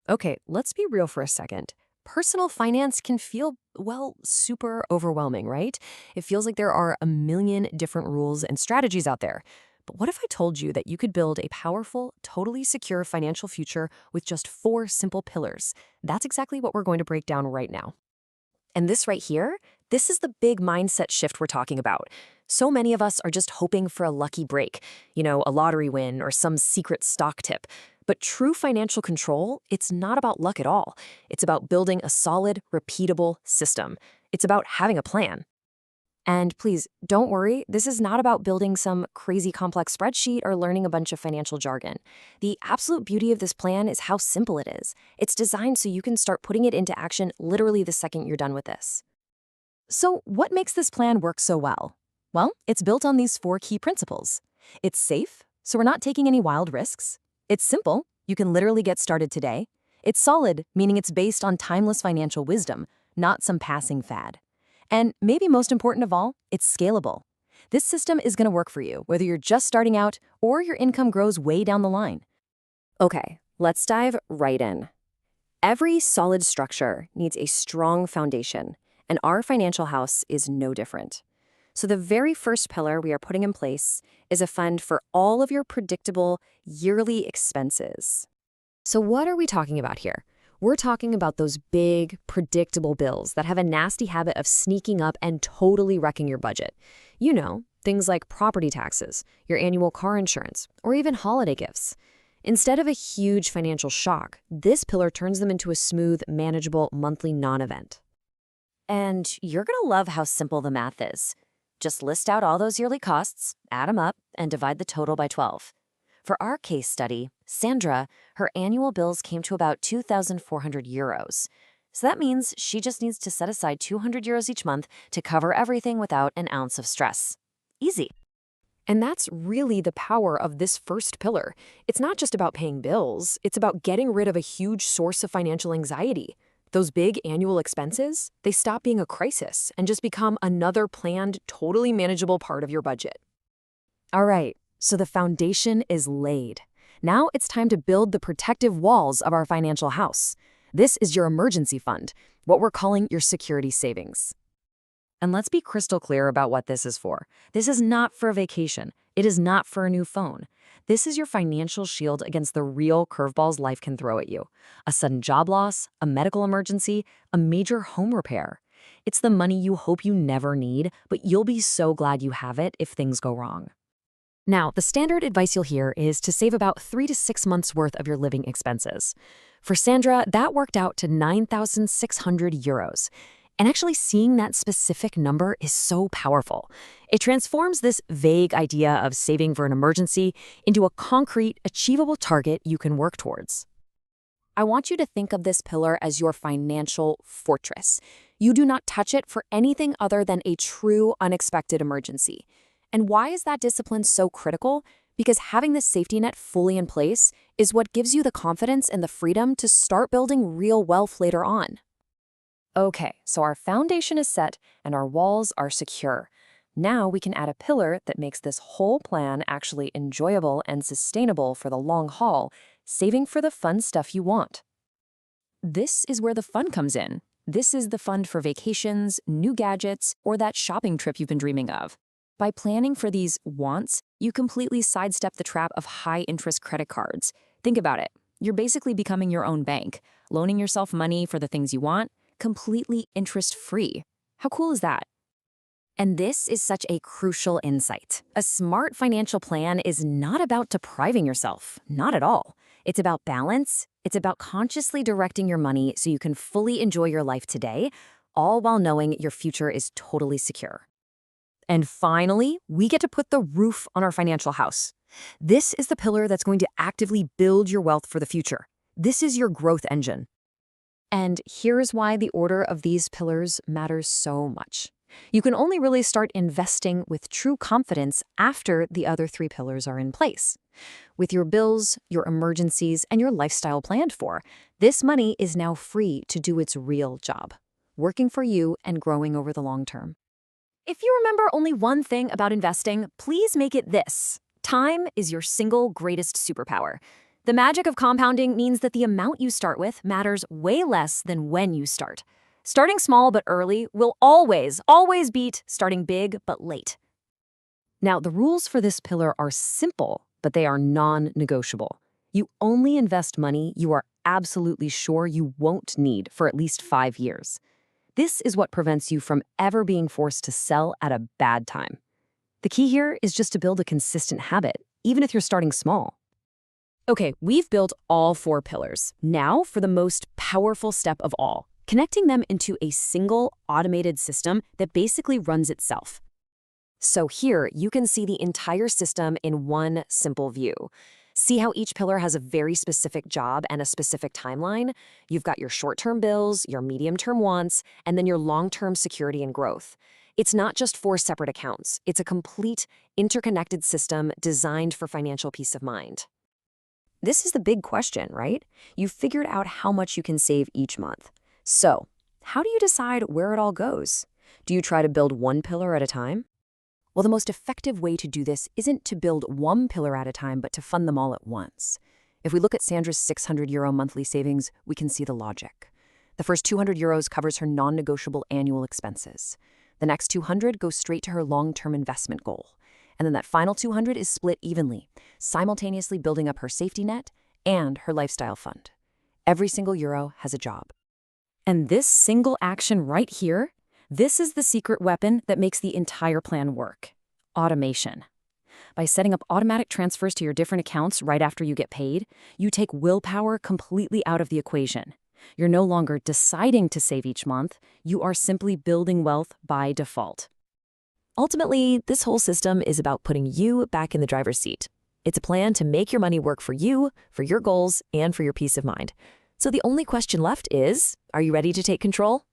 Okay, let's be real for a second. Personal finance can feel, well, super overwhelming, right? It feels like there are a million different rules and strategies out there. But what if I told you that you could build a powerful, totally secure financial future with just four simple pillars? That's exactly what we're going to break down right now. And this right here, this is the big mindset shift we're talking about. So many of us are just hoping for a lucky break, a lottery win or some secret stock tip. But true financial control, it's not about luck at all. It's about building a solid, repeatable system. It's about having a plan. And please, don't worry, this is not about building some crazy complex spreadsheet or learning a bunch of financial jargon. The absolute beauty of this plan is how simple it is. It's designed so you can start putting it into action literally the second you're done with this. So, what makes this plan work so well? Well, it's built on these four key principles. It's safe, so we're not taking any wild risks. It's simple, you can literally get started today. It's solid, meaning it's based on timeless financial wisdom, not some passing fad. And maybe most important of all, it's scalable. This system is going to work for you, whether you're just starting out or your income grows way down the line. Okay, let's dive right in. Every solid structure needs a strong foundation, and our financial house is no different. So the very first pillar we are putting in place is a fund for all of your predictable yearly expenses. So what are we talking about here? We're talking about those big, predictable bills that have a nasty habit of sneaking up and totally wrecking your budget. Things like property taxes, your annual car insurance, or even holiday gifts. Instead of a huge financial shock, this pillar turns them into a smooth, manageable monthly non-event. And you're going to love how simple the math is. Just list out all those yearly costs, add them up, and divide the total by 12. For our case study, Sandra, her annual bills came to about 2,400 euros. So that means she just needs to set aside 200 euros each month to cover everything without an ounce of stress. Easy. And that's really the power of this first pillar. It's not just about paying bills, it's about getting rid of a huge source of financial anxiety. Those big annual expenses, they stop being a crisis and just become another planned, totally manageable part of your budget. All right, so the foundation is laid. Now it's time to build the protective walls of our financial house. This is your emergency fund, what we're calling your security savings. And let's be crystal clear about what this is for. This is not for a vacation. It is not for a new phone. This is your financial shield against the real curveballs life can throw at you. A sudden job loss, a medical emergency, a major home repair. It's the money you hope you never need, but you'll be so glad you have it if things go wrong. Now, the standard advice you'll hear is to save about 3 to 6 months worth of your living expenses. For Sandra, that worked out to 9,600 euros. And actually seeing that specific number is so powerful. It transforms this vague idea of saving for an emergency into a concrete, achievable target you can work towards. I want you to think of this pillar as your financial fortress. You do not touch it for anything other than a true unexpected emergency. And why is that discipline so critical? Because having this safety net fully in place is what gives you the confidence and the freedom to start building real wealth later on. Okay, so our foundation is set and our walls are secure. Now we can add a pillar that makes this whole plan actually enjoyable and sustainable for the long haul, saving for the fun stuff you want. This is where the fun comes in. This is the fund for vacations, new gadgets, or that shopping trip you've been dreaming of. By planning for these wants, you completely sidestep the trap of high-interest credit cards. Think about it. You're basically becoming your own bank, loaning yourself money for the things you want, completely interest-free. How cool is that? And this is such a crucial insight. A smart financial plan is not about depriving yourself, not at all. It's about balance. It's about consciously directing your money so you can fully enjoy your life today, all while knowing your future is totally secure. And finally, we get to put the roof on our financial house. This is the pillar that's going to actively build your wealth for the future. This is your growth engine. And here's why the order of these pillars matters so much. You can only really start investing with true confidence after the other 3 pillars are in place. With your bills, your emergencies, and your lifestyle planned for, this money is now free to do its real job, working for you and growing over the long term. If you remember only one thing about investing, please make it this. Time is your single greatest superpower. The magic of compounding means that the amount you start with matters way less than when you start. Starting small but early will always beat starting big but late. Now, the rules for this pillar are simple, but they are non-negotiable. You only invest money you are absolutely sure you won't need for at least 5 years. This is what prevents you from ever being forced to sell at a bad time. The key here is just to build a consistent habit, even if you're starting small. Okay, we've built all 4 pillars. Now for the most powerful step of all, connecting them into a single automated system that basically runs itself. So here, you can see the entire system in one simple view. See how each pillar has a very specific job and a specific timeline? You've got your short-term bills, your medium-term wants, and then your long-term security and growth. It's not just 4 separate accounts. It's a complete, interconnected system designed for financial peace of mind. This is the big question, right? You've figured out how much you can save each month. So, how do you decide where it all goes? Do you try to build one pillar at a time? Well, the most effective way to do this isn't to build one pillar at a time, but to fund them all at once. If we look at Sandra's €600 monthly savings, we can see the logic. The first €200 covers her non-negotiable annual expenses. The next 200 goes straight to her long-term investment goal. And then that final 200 is split evenly, simultaneously building up her safety net and her lifestyle fund. Every single euro has a job. And this single action right here, this is the secret weapon that makes the entire plan work: automation. By setting up automatic transfers to your different accounts right after you get paid, you take willpower completely out of the equation. You're no longer deciding to save each month, you are simply building wealth by default. Ultimately, this whole system is about putting you back in the driver's seat. It's a plan to make your money work for you, for your goals, and for your peace of mind. So the only question left is, are you ready to take control?